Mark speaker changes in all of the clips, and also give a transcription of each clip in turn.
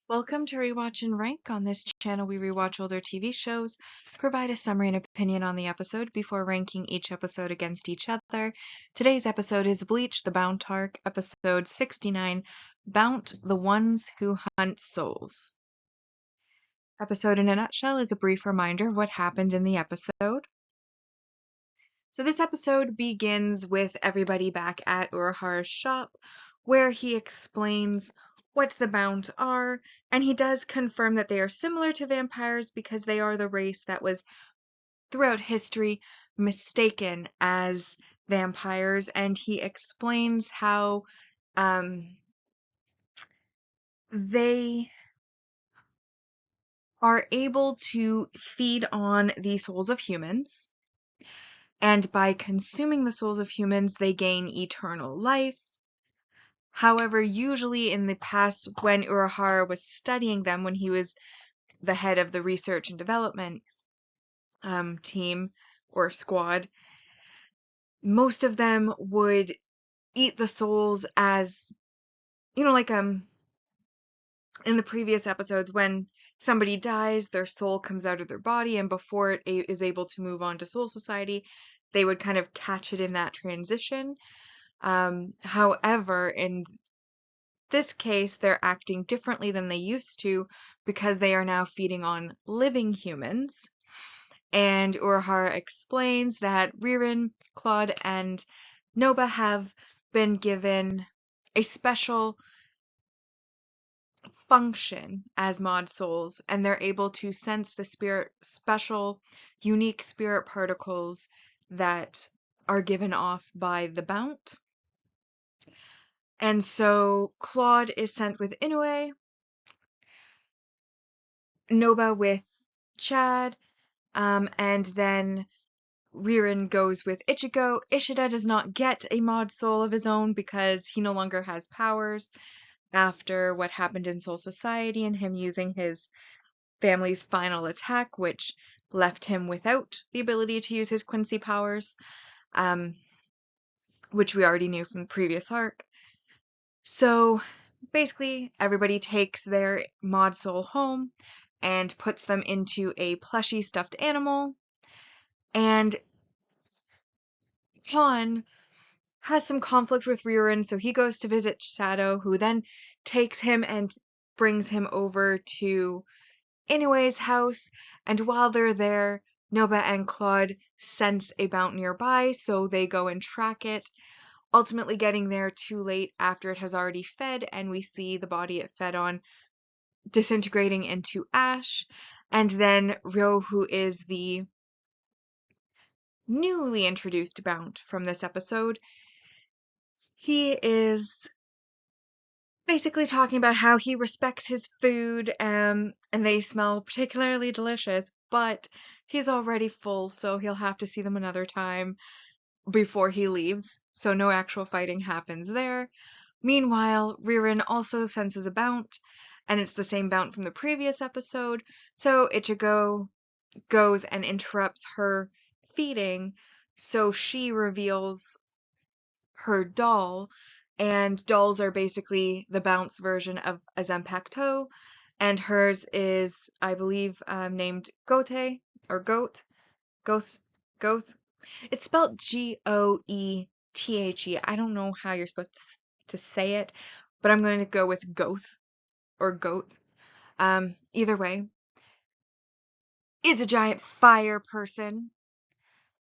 Speaker 1: Welcome to Rewatch and Rank. On this channel, we rewatch older TV shows, provide a summary and opinion on the episode before ranking each episode against each other. Today's episode is Bleach, the Bount arc, episode 69, Bount, the Ones Who Hunt Souls. Episode in a nutshell is a brief reminder of what happened in the episode. So this episode begins with everybody back at Urahara's shop, where he explains what the Bount are, and he does confirm that they are similar to vampires because they are the race that was, throughout history, mistaken as vampires, and he explains how they are able to feed on the souls of humans, and by consuming the souls of humans, they gain eternal life. However, usually in the past, when Urahara was studying them, when he was the head of the research and development team or squad, most of them would eat the souls as, like in the previous episodes, when somebody dies, their soul comes out of their body, and before it is able to move on to Soul Society, they would kind of catch it in that transition. However, in this case, they're acting differently than they used to because they are now feeding on living humans. And Urahara explains that Ririn, Claude, and Noba have been given a special function as mod souls, and they're able to sense the special, unique spirit particles that are given off by the Bount. And so Claude is sent with Inoue, Noba with Chad, and then Ririn goes with Ichigo. Ishida does not get a mod soul of his own because he no longer has powers after what happened in Soul Society and him using his family's final attack, which left him without the ability to use his Quincy powers, which we already knew from the previous arc. So basically, everybody takes their mod soul home and puts them into a plushy stuffed animal, and Han has some conflict with Ririn, so he goes to visit Shadow, who then takes him and brings him over to Inoue's house, and while they're there, Noba and Claude sense a Bount nearby, so they go and track it, ultimately getting there too late after it has already fed, and we see the body it fed on disintegrating into ash, and then Ryo, who is the newly introduced Bount from this episode, he is basically talking about how he respects his food, and they smell particularly delicious, but he's already full, so he'll have to see them another time before he leaves, so no actual fighting happens there. Meanwhile, Ririn also senses a Bount, and it's the same Bount from the previous episode, so Ichigo goes and interrupts her feeding, so she reveals her doll, and dolls are basically the Bounce version of a Zanpakuto, and hers is, I believe, named Gote, or Goat, Goth, Goth. It's spelled Goethe. I don't know how you're supposed to say it, but I'm going to go with Goth, or Goat. Either way, it's a giant fire person,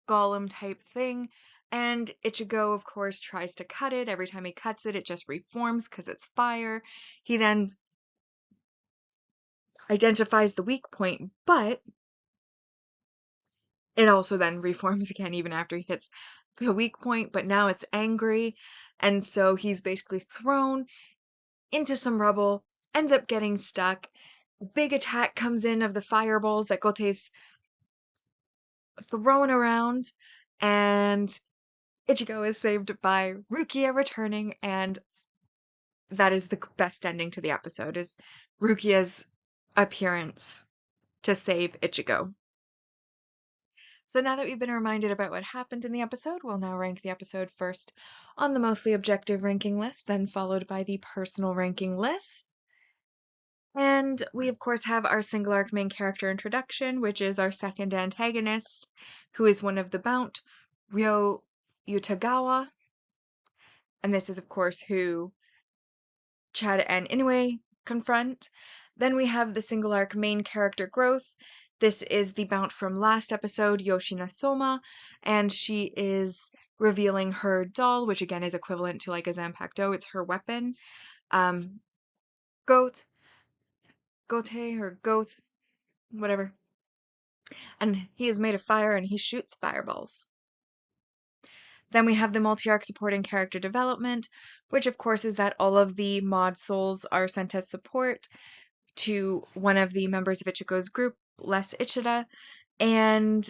Speaker 1: golem type thing, and Ichigo, of course, tries to cut it. Every time he cuts it, it just reforms because it's fire. He then identifies the weak point, but it also then reforms again even after he hits the weak point, but now it's angry, and so he's basically thrown into some rubble, ends up getting stuck. Big attack comes in of the fireballs that Gote's thrown around, and Ichigo is saved by Rukia returning, and that is the best ending to the episode, is Rukia's appearance to save Ichigo. So now that we've been reminded about what happened in the episode, we'll now rank the episode first on the mostly objective ranking list, then followed by the personal ranking list. And we, of course, have our single arc main character introduction, which is our second antagonist, who is one of the Bount, Ryo Utagawa. And this is, of course, who Chad and Inoue confront. Then we have the single arc main character growth. This is the Bount from last episode, Yoshina Soma, and she is revealing her doll, which again is equivalent to like a Zanpakuto. It's her weapon. Um, Goat, Gote, or Goth, whatever. And he is made of fire and he shoots fireballs. Then we have the multi-arc supporting character development, which of course is that all of the mod souls are sent as support to one of the members of Ichigo's group, Les Ichida, and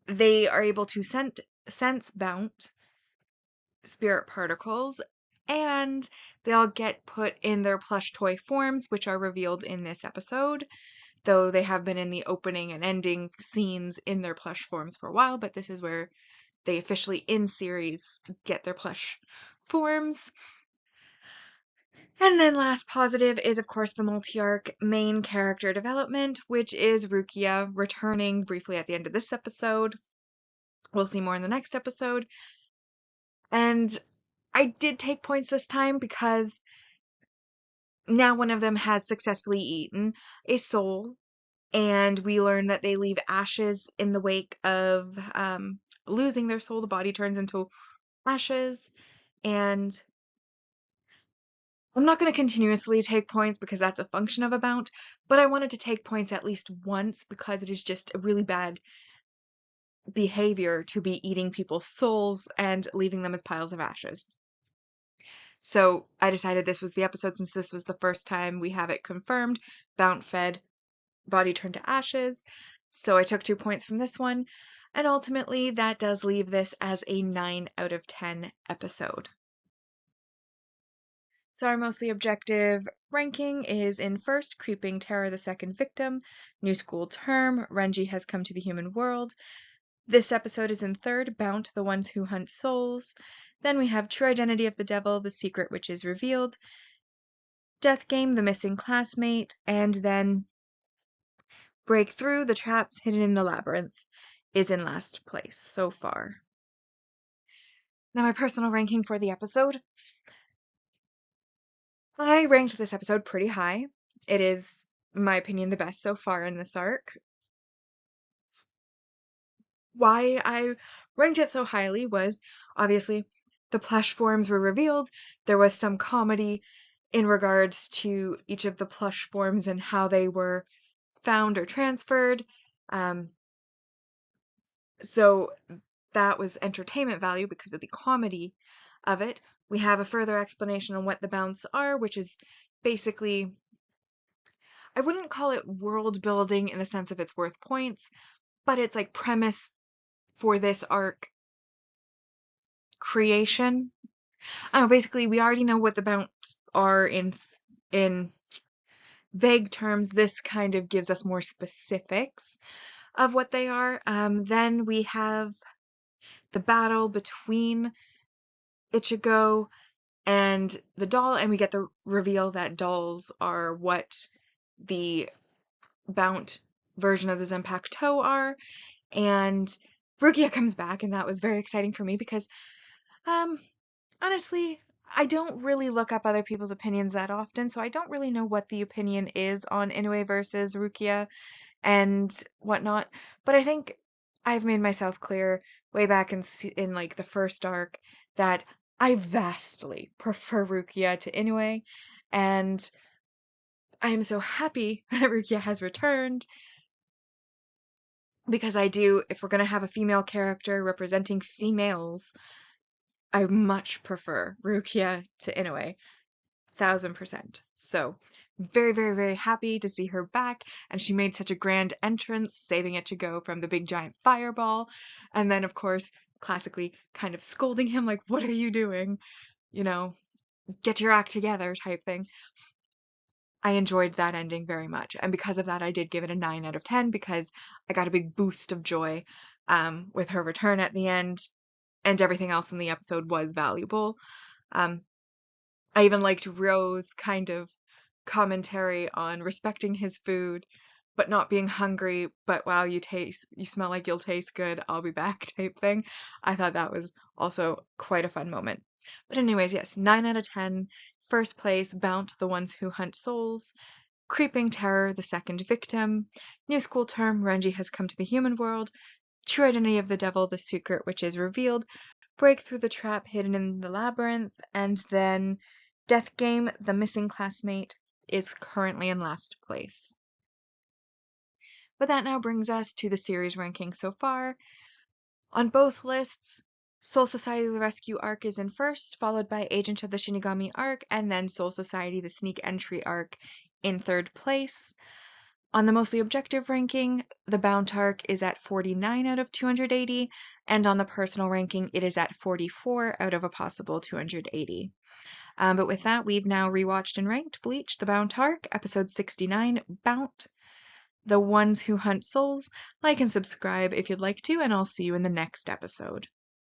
Speaker 1: they are able to sense Bount spirit particles, and they all get put in their plush toy forms, which are revealed in this episode, though they have been in the opening and ending scenes in their plush forms for a while, but this is where they officially in series get their plush forms. And then last positive is, of course, the multi-arc main character development, which is Rukia returning briefly at the end of this episode. We'll see more in the next episode. And I did take points this time because now one of them has successfully eaten a soul, and we learn that they leave ashes in the wake of losing their soul. The body turns into ashes, and I'm not going to continuously take points because that's a function of a Bount, but I wanted to take points at least once because it is just a really bad behavior to be eating people's souls and leaving them as piles of ashes. So I decided this was the episode since this was the first time we have it confirmed. Bount fed, body turned to ashes. So I took 2 points from this one, and ultimately that does leave this as a 9 out of 10 episode. So our mostly objective ranking is in first, Creeping Terror, the second victim, New School Term, Renji has come to the human world. This episode is in third, Bount, the ones who hunt souls. Then we have True Identity of the Devil, the secret which is revealed, Death Game, the missing classmate, and then Breakthrough, the traps hidden in the labyrinth, is in last place so far. Now my personal ranking for the episode. I ranked this episode pretty high. It is, in my opinion, the best so far in this arc. Why I ranked it so highly was obviously the plush forms were revealed. There was some comedy in regards to each of the plush forms and how they were found or transferred. So that was entertainment value because of the comedy of it. We have a further explanation on what the Bounts are, which is basically, I wouldn't call it world building in the sense of it's worth points, but it's like premise for this arc creation. Basically, we already know what the Bounts are in vague terms. This kind of gives us more specifics of what they are. Then we have the battle between Ichigo and the doll, and we get the reveal that dolls are what the Bount version of the Zanpakuto are, and Rukia comes back, and that was very exciting for me because, honestly, I don't really look up other people's opinions that often, so I don't really know what the opinion is on Inoue versus Rukia and whatnot, but I think I've made myself clear way back in like the first arc that I vastly prefer Rukia to Inoue, and I am so happy that Rukia has returned because if we're going to have a female character representing females, I much prefer Rukia to Inoue, 1000%. So, very, very, very happy to see her back, and she made such a grand entrance, saving Ichigo from the big giant fireball, and then, of course, classically kind of scolding him, like, what are you doing? You know, get your act together type thing. I enjoyed that ending very much, and because of that, I did give it a 9 out of 10 because I got a big boost of joy with her return at the end, and everything else in the episode was valuable. I even liked Rose kind of commentary on respecting his food, but not being hungry, but wow, you smell like you'll taste good, I'll be back type thing. I thought that was also quite a fun moment. But anyways, yes, 9 out of 10. First place, Bount, the ones who hunt souls. Creeping Terror, the second victim. New school term, Renji has come to the human world. True identity of the devil, the secret which is revealed. Break through the trap hidden in the labyrinth. And then Death Game, the missing classmate, is currently in last place. But that now brings us to the series ranking so far. On both lists, Soul Society the Rescue arc is in first, followed by Agent of the Shinigami arc, and then Soul Society the Sneak Entry arc in third place. On the mostly objective ranking, the Bount arc is at 49 out of 280, and on the personal ranking, it is at 44 out of a possible 280. But with that, we've now rewatched and ranked Bleach, the Bount arc, episode 69, Bount, the ones who hunt souls. Like and subscribe if you'd like to, and I'll see you in the next episode.